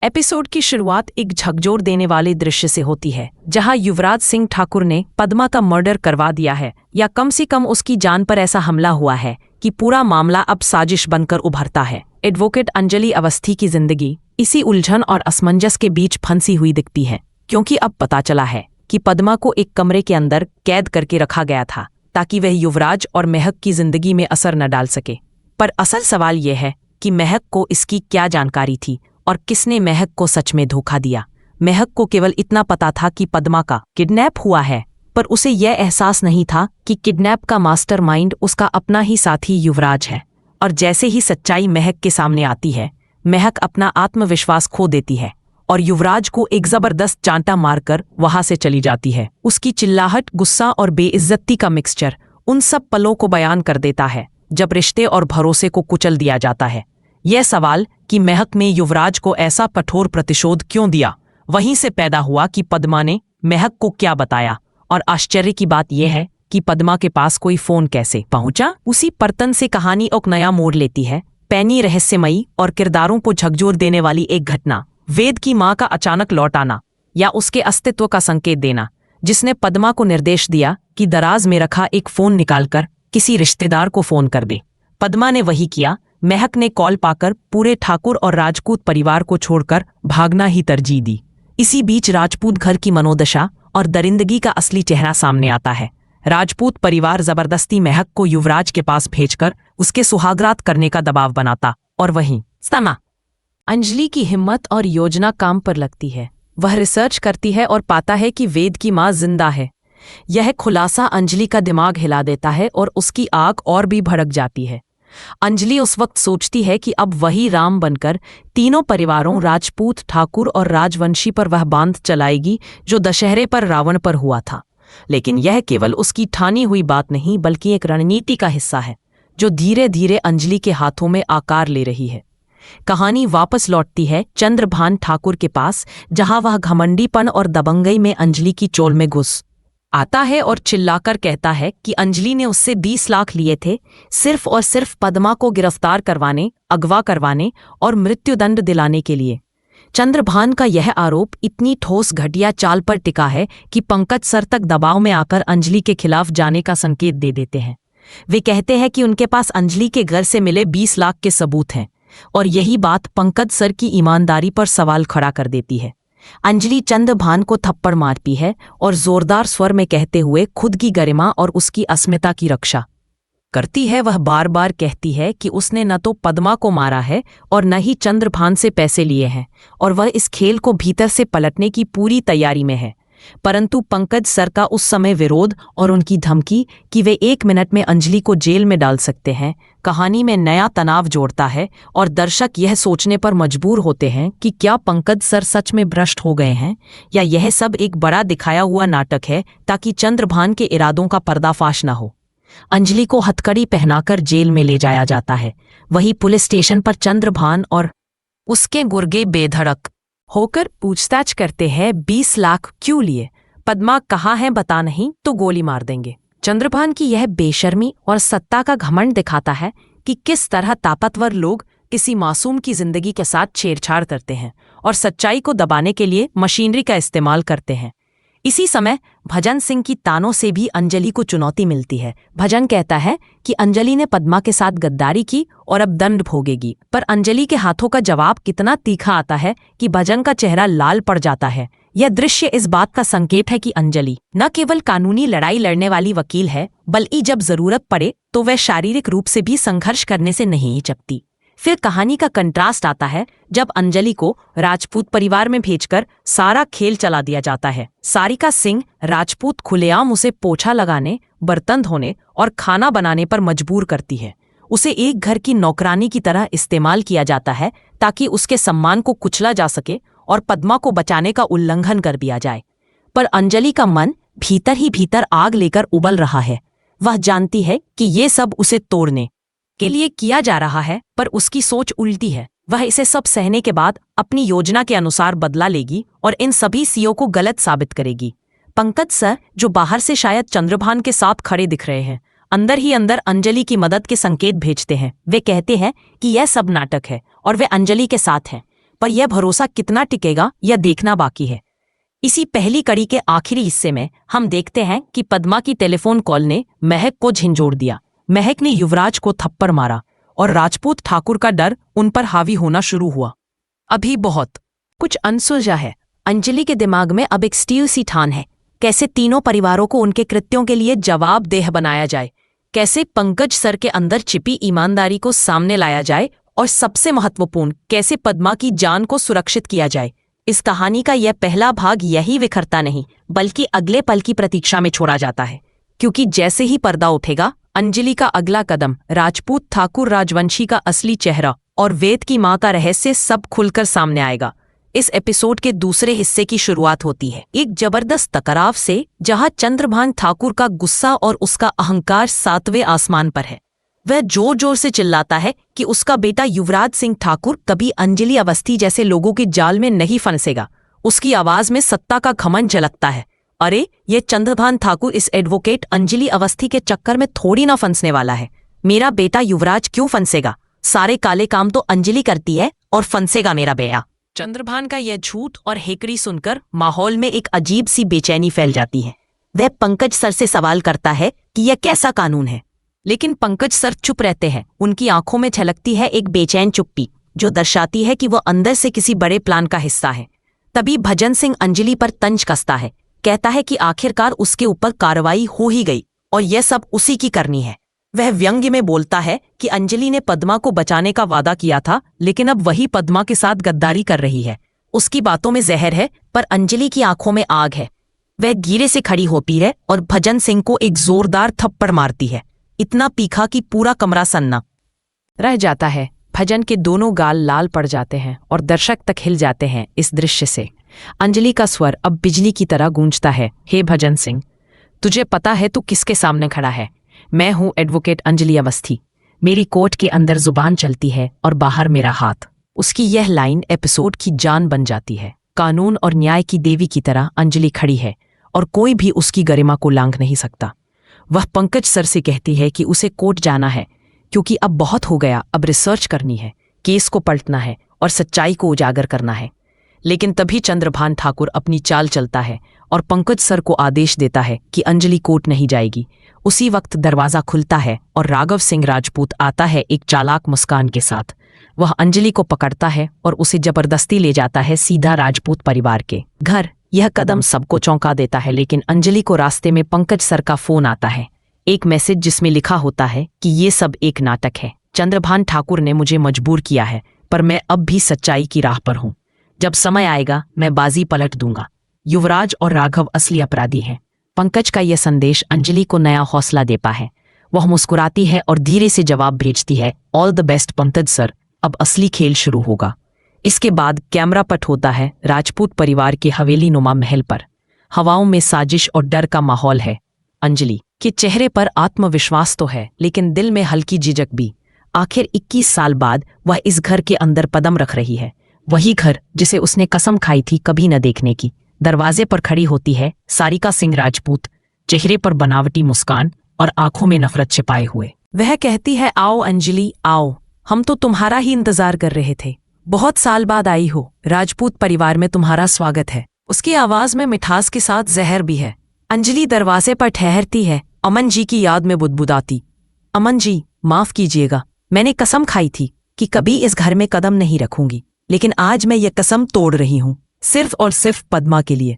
Episode की शुरुआत एक झकझोर देने वाले दृश्य से होती है, जहां युवराज सिंह ठाकुर ने पद्मा का मर्डर करवा दिया है, या कम से कम उसकी जान पर ऐसा हमला हुआ है कि पूरा मामला अब साजिश बनकर उभरता है। एडवोकेट अंजलि अवस्थी की जिंदगी इसी उलझन और असमंजस के बीच फंसी हुई दिखती है, क्योंकि अब पता चला है कि पद्मा को एक कमरे के अंदर कैद करके रखा गया था ताकि वह युवराज और महक की जिंदगी में असर न डाल सके। पर असल सवाल यह है कि महक को इसकी क्या जानकारी थी और किसने महक को सच में धोखा दिया। महक को केवल इतना पता था कि पद्मा का किडनैप हुआ है, पर उसे यह एहसास नहीं था कि किडनैप का मास्टरमाइंड उसका अपना ही साथी युवराज है। और जैसे ही सच्चाई महक के सामने आती है, महक अपना आत्मविश्वास खो देती है और युवराज को एक जबरदस्त चांटा मारकर वहां से चली जाती है। उसकी चिल्लाहट, गुस्सा और बेइज्जती का मिक्सचर उन सब पलों को बयान कर देता है जब रिश्ते और भरोसे को कुचल दिया जाता है। यह सवाल कि महक ने युवराज को ऐसा कठोर प्रतिशोध क्यों दिया, वहीं से पैदा हुआ कि पद्मा ने महक को क्या बताया। और आश्चर्य की बात यह है कि पद्मा के पास कोई फोन कैसे पहुंचा। उसी परतन से कहानी एक नया मोड़ लेती है। पैनी, रहस्यमयी और किरदारों को झकझोर देने वाली एक घटना, वेद की मां का अचानक लौट आना या उसके अस्तित्व का संकेत देना, जिसने पद्मा को निर्देश दिया कि दराज में रखा एक फोन निकालकर किसी रिश्तेदार को फोन कर दे। पद्मा ने वही किया। महक ने कॉल पाकर पूरे ठाकुर और राजपूत परिवार को छोड़कर भागना ही तरजीह दी। इसी बीच राजपूत घर की मनोदशा और दरिंदगी का असली चेहरा सामने आता है। राजपूत परिवार जबरदस्ती महक को युवराज के पास भेजकर उसके सुहागरात करने का दबाव बनाता, और वहीं समा अंजलि की हिम्मत और योजना काम पर लगती है। वह रिसर्च करती है और पाता है कि वेद की मां जिंदा है। यह खुलासा अंजलि का दिमाग हिला देता है और उसकी आग और भी भड़क जाती है। अंजलि उस वक्त सोचती है कि अब वही राम बनकर तीनों परिवारों, राजपूत, ठाकुर और राजवंशी पर वह बांध चलाएगी जो दशहरे पर रावण पर हुआ था। लेकिन यह केवल उसकी ठानी हुई बात नहीं, बल्कि एक रणनीति का हिस्सा है जो धीरे धीरे अंजलि के हाथों में आकार ले रही है। कहानी वापस लौटती है चंद्रभान ठाकुर के पास, जहां वह घमंडीपन और दबंगई में अंजलि की चोल में घुस आता है और चिल्लाकर कहता है कि अंजलि ने उससे 20 लाख लिए थे सिर्फ और सिर्फ पद्मा को गिरफ्तार करवाने, अगवा करवाने और मृत्युदंड दिलाने के लिए। चंद्रभान का यह आरोप इतनी ठोस घटिया चाल पर टिका है कि पंकज सर तक दबाव में आकर अंजलि के खिलाफ जाने का संकेत दे देते हैं। वे कहते हैं कि उनके पास अंजलि के घर से मिले 20 लाख के सबूत हैं, और यही बात पंकज सर की ईमानदारी पर सवाल खड़ा कर देती है। अंजलि चंद्रभान को थप्पड़ मारती है और जोरदार स्वर में कहते हुए खुद की गरिमा और उसकी अस्मिता की रक्षा करती है। वह बार बार कहती है कि उसने न तो पद्मा को मारा है और न ही चंद्रभान से पैसे लिए हैं, और वह इस खेल को भीतर से पलटने की पूरी तैयारी में है। परंतु पंकज सर का उस समय विरोध और उनकी धमकी कि वे 1 मिनट में अंजलि को जेल में डाल सकते हैं, कहानी में नया तनाव जोड़ता है, और दर्शक यह सोचने पर मजबूर होते हैं कि क्या पंकज सर सच में भ्रष्ट हो गए हैं, या यह सब एक बड़ा दिखाया हुआ नाटक है ताकि चंद्रभान के इरादों का पर्दाफाश न हो। अंजलि को हथकड़ी पहनाकर जेल में ले जाया जाता है। वही पुलिस स्टेशन पर चंद्रभान और उसके गुर्गे बेधड़क होकर पूछताछ करते हैं, 20 लाख क्यों लिए? पद्मा कहाँ है बता नहीं तो गोली मार देंगे। चंद्रभान की यह बेशर्मी और सत्ता का घमंड दिखाता है कि किस तरह ताकतवर लोग किसी मासूम की जिंदगी के साथ छेड़छाड़ करते हैं और सच्चाई को दबाने के लिए मशीनरी का इस्तेमाल करते हैं। इसी समय भजन सिंह की तानों से भी अंजलि को चुनौती मिलती है। भजन कहता है कि अंजलि ने पद्मा के साथ गद्दारी की और अब दंड भोगेगी, पर अंजलि के हाथों का जवाब कितना तीखा आता है कि भजन का चेहरा लाल पड़ जाता है। यह दृश्य इस बात का संकेत है कि अंजलि न केवल कानूनी लड़ाई लड़ने वाली वकील है, बल्कि जब जरूरत पड़े तो वह शारीरिक रूप से भी संघर्ष करने से नहीं हिचकती। फिर कहानी का कंट्रास्ट आता है जब अंजलि को राजपूत परिवार में भेजकर सारा खेल चला दिया जाता है। सारिका सिंह राजपूत खुलेआम उसे पोछा लगाने, बर्तन धोने और खाना बनाने पर मजबूर करती है। उसे एक घर की नौकरानी की तरह इस्तेमाल किया जाता है ताकि उसके सम्मान को कुचला जा सके और पद्मा को बचाने का उल्लंघन कर दिया जाए। पर अंजलि का मन भीतर ही भीतर आग लेकर उबल रहा है। वह जानती है कि ये सब उसे तोड़ने के लिए किया जा रहा है, पर उसकी सोच उल्टी है। वह इसे सब सहने के बाद अपनी योजना के अनुसार बदला लेगी और इन सभी सीओ को गलत साबित करेगी। पंकज सर, जो बाहर से शायद चंद्रभान के साथ खड़े दिख रहे हैं, अंदर ही अंदर अंजलि की मदद के संकेत भेजते हैं। वे कहते हैं कि यह सब नाटक है और वे अंजलि के साथ हैं। पर यह भरोसा कितना टिकेगा यह देखना बाकी है। इसी पहली कड़ी के आखिरी हिस्से में हम देखते हैं कि पद्मा की टेलीफोन कॉल ने महक को झिंझोड़ दिया। महक ने युवराज को थप्पड़ मारा और राजपूत ठाकुर का डर उन पर हावी होना शुरू हुआ। अभी बहुत कुछ अनसुलझा है। अंजलि के दिमाग में अब एक स्टील सी ठान है, कैसे तीनों परिवारों को उनके कृत्यों के लिए जवाबदेह बनाया जाए, कैसे पंकज सर के अंदर छिपी ईमानदारी को सामने लाया जाए और सबसे महत्वपूर्ण कैसे पद्मा की जान को सुरक्षित किया जाए। इस कहानी का यह पहला भाग यही विखरता नहीं बल्कि अगले पल की प्रतीक्षा में छोड़ा जाता है, क्योंकि जैसे ही पर्दा उठेगा अंजलि का अगला कदम, राजपूत ठाकुर राजवंशी का असली चेहरा और वेद की मां का रहस्य सब खुलकर सामने आएगा। इस एपिसोड के दूसरे हिस्से की शुरुआत होती है एक जबरदस्त टकराव से, जहां चंद्रभान ठाकुर का गुस्सा और उसका अहंकार 7वें आसमान पर है। वह जोर जोर से चिल्लाता है कि उसका बेटा युवराज सिंह ठाकुर कभी अंजलि अवस्थी जैसे लोगों के जाल में नहीं फंसेगा। उसकी आवाज में सत्ता का घमंड झलकता है। अरे ये चंद्रभान ठाकुर इस एडवोकेट अंजलि अवस्थी के चक्कर में थोड़ी ना फंसने वाला है। मेरा बेटा युवराज क्यों फंसेगा? सारे काले काम तो अंजलि करती है और फंसेगा मेरा बेटा। चंद्रभान का यह झूठ और हेकड़ी सुनकर माहौल में एक अजीब सी बेचैनी फैल जाती है। वह पंकज सर से सवाल करता है कि यह कैसा कानून है, लेकिन पंकज सर चुप रहते हैं। उनकी आंखों में झलकती है एक बेचैन चुप्पी जो दर्शाती है कि वह अंदर से किसी बड़े प्लान का हिस्सा है। तभी भजन सिंह अंजलि पर तंज कसता है, कहता है कि आखिरकार उसके ऊपर कार्रवाई हो ही गई और यह सब उसी की करनी है। वह व्यंग्य में बोलता है कि अंजलि ने पद्मा को बचाने का वादा किया था, लेकिन अब वही पद्मा के साथ गद्दारी कर रही है। उसकी बातों में जहर है पर अंजलि की आंखों में आग है। वह धीरे से खड़ी होती है और भजन सिंह को एक जोरदार थप्पड़ मारती है, इतना तीखा कि पूरा कमरा सन्ना रह जाता है। भजन के दोनों गाल लाल पड़ जाते हैं और दर्शक तक हिल जाते हैं इस दृश्य से। अंजलि का स्वर अब बिजली की तरह गूंजता है, हे भजन सिंह, तुझे पता है तू किसके सामने खड़ा है? मैं हूं एडवोकेट अंजलि अवस्थी। मेरी कोर्ट के अंदर जुबान चलती है और बाहर मेरा हाथ। उसकी यह लाइन एपिसोड की जान बन जाती है। कानून और न्याय की देवी की तरह अंजलि खड़ी है और कोई भी उसकी गरिमा को लांघ नहीं सकता। वह पंकज सर से कहती है कि उसे कोर्ट जाना है क्योंकि अब बहुत हो गया, अब रिसर्च करनी है, केस को पलटना है और सच्चाई को उजागर करना है। लेकिन तभी चंद्रभान ठाकुर अपनी चाल चलता है और पंकज सर को आदेश देता है कि अंजलि कोर्ट नहीं जाएगी। उसी वक्त दरवाजा खुलता है और राघव सिंह राजपूत आता है एक चालाक मुस्कान के साथ। वह अंजलि को पकड़ता है और उसे जबरदस्ती ले जाता है सीधा राजपूत परिवार के घर। यह कदम सबको चौंका देता है, लेकिन अंजलि को रास्ते में पंकज सर का फोन आता है, एक मैसेज जिसमें लिखा होता है कि ये सब एक नाटक है। चंद्रभान ठाकुर ने मुझे मजबूर किया है, पर मैं अब भी सच्चाई की राह पर हूं। जब समय आएगा मैं बाजी पलट दूंगा। युवराज और राघव असली अपराधी हैं। पंकज का यह संदेश अंजलि को नया हौसला देता है। वह मुस्कुराती है और धीरे से जवाब भेजती है, all the best Pankaj sir, अब असली खेल शुरू होगा। इसके बाद कैमरा पट होता है राजपूत परिवार के हवेली नुमा महल पर। हवाओं में साजिश और डर का माहौल है। अंजलि के चेहरे पर आत्मविश्वास तो है, लेकिन दिल में हल्की झिझक भी। आखिर 21 साल बाद वह इस घर के अंदर कदम रख रही है, वही घर जिसे उसने कसम खाई थी कभी न देखने की। दरवाजे पर खड़ी होती है सारिका सिंह राजपूत, चेहरे पर बनावटी मुस्कान और आंखों में नफरत छिपाए हुए। वह कहती है, आओ अंजलि आओ, हम तो तुम्हारा ही इंतजार कर रहे थे। बहुत साल बाद आई हो, राजपूत परिवार में तुम्हारा स्वागत है। उसकी आवाज में मिठास के साथ जहर भी है। अंजलि दरवाजे पर ठहरती है, अमन जी की याद में बुदबुदाती। अमन जी, माफ कीजिएगा, मैंने कसम खाई थी कि कभी इस घर में कदम नहीं रखूंगी, लेकिन आज मैं ये कसम तोड़ रही हूं, सिर्फ और सिर्फ पद्मा के लिए।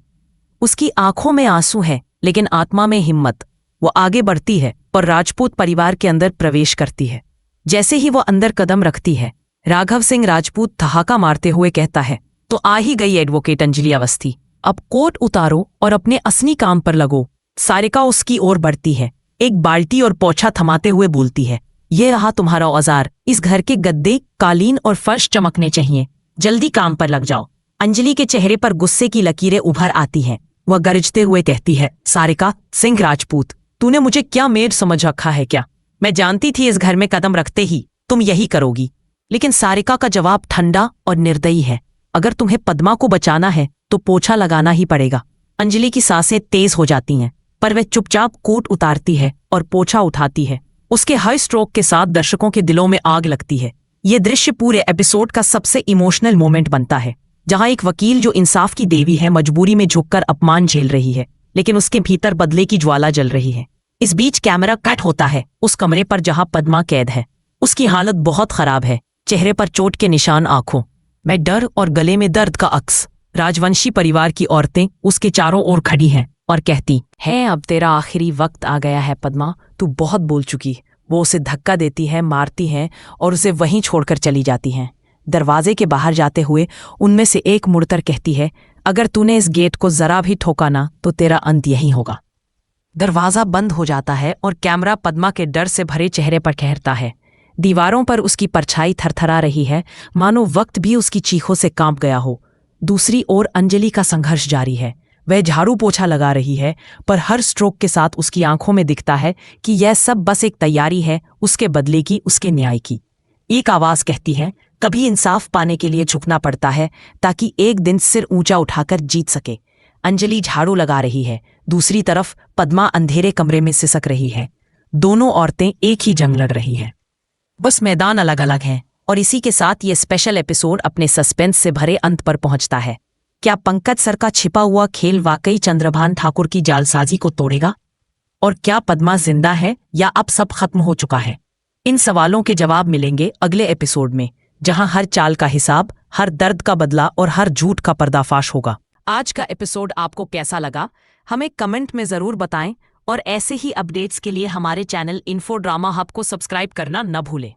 उसकी आंखों में आंसू है, लेकिन आत्मा में हिम्मत। वो आगे बढ़ती है और राजपूत परिवार के अंदर प्रवेश करती है। जैसे ही वो अंदर कदम रखती है, राघव सिंह राजपूत ठहाका मारते हुए कहता है, तो आ ही गई एडवोकेट अंजलि अवस्थी, अब कोट उतारो और अपने असली काम पर लगो। सारिका उसकी ओर बढ़ती है, एक बाल्टी और पोछा थमाते हुए बोलती है, ये रहा तुम्हारा औजार। इस घर के गद्दे, कालीन और फर्श चमकने चाहिए, जल्दी काम पर लग जाओ। अंजलि के चेहरे पर गुस्से की लकीरें उभर आती हैं। वह गरजते हुए कहती है, सारिका सिंह राजपूत, तूने मुझे क्या मेड समझ रखा है क्या? मैं जानती थी इस घर में कदम रखते ही तुम यही करोगी। लेकिन सारिका का जवाब ठंडा और निर्दयी है, अगर तुम्हें पद्मा को बचाना है तो पोछा लगाना ही पड़ेगा। अंजलि की सांसें तेज हो जाती हैं, पर वह चुपचाप कोट उतारती है और पोछा उठाती है। उसके हर स्ट्रोक के साथ दर्शकों के दिलों में आग लगती है। ये दृश्य पूरे एपिसोड का सबसे इमोशनल मोमेंट बनता है, जहां एक वकील जो इंसाफ की देवी है मजबूरी में झुककर अपमान झेल रही है, लेकिन उसके भीतर बदले की ज्वाला जल रही है। इस बीच कैमरा कट होता है उस कमरे पर जहां पद्मा कैद है। उसकी हालत बहुत खराब है, चेहरे पर चोट के निशान, आंखों में डर और गले में दर्द का अक्स। राजवंशी परिवार की औरतें उसके चारों ओर खड़ी हैं और कहती है, अब तेरा आखिरी वक्त आ गया है पद्मा, तू बहुत बोल चुकी। वो उसे धक्का देती है, मारती हैं और उसे वहीं छोड़कर चली जाती हैं। दरवाजे के बाहर जाते हुए उनमें से एक मुड़कर कहती है, अगर तूने इस गेट को जरा भी ठोका ना तो तेरा अंत यही होगा। दरवाजा बंद हो जाता है और कैमरा पद्मा के डर से भरे चेहरे पर ठहरता है। दीवारों पर उसकी परछाई थरथरा रही है, मानो वक्त भी उसकी चीखों से कांप गया हो। दूसरी ओर अंजलि का संघर्ष जारी है। वह झाड़ू पोछा लगा रही है, पर हर स्ट्रोक के साथ उसकी आंखों में दिखता है कि यह सब बस एक तैयारी है, उसके बदले की, उसके न्याय की। एक आवाज कहती है, कभी इंसाफ पाने के लिए झुकना पड़ता है ताकि एक दिन सिर ऊंचा उठाकर जीत सके। अंजलि झाड़ू लगा रही है, दूसरी तरफ पद्मा अंधेरे कमरे में सिसक रही है। दोनों औरतें एक ही जंग लड़ रही हैं, बस मैदान अलग अलग हैं। और इसी के साथ ये स्पेशल एपिसोड अपने सस्पेंस से भरे अंत पर पहुंचता है। क्या पंकज सर का छिपा हुआ खेल वाकई चंद्रभान ठाकुर की जालसाजी को तोड़ेगा? और क्या पद्मा जिंदा है या अब सब खत्म हो चुका है? इन सवालों के जवाब मिलेंगे अगले एपिसोड में, जहां हर चाल का हिसाब, हर दर्द का बदला और हर झूठ का पर्दाफाश होगा। आज का एपिसोड आपको कैसा लगा, हमें कमेंट में जरूर बताएं और ऐसे ही अपडेट्स के लिए हमारे चैनल इन्फो ड्रामा हब को सब्सक्राइब करना न भूलें।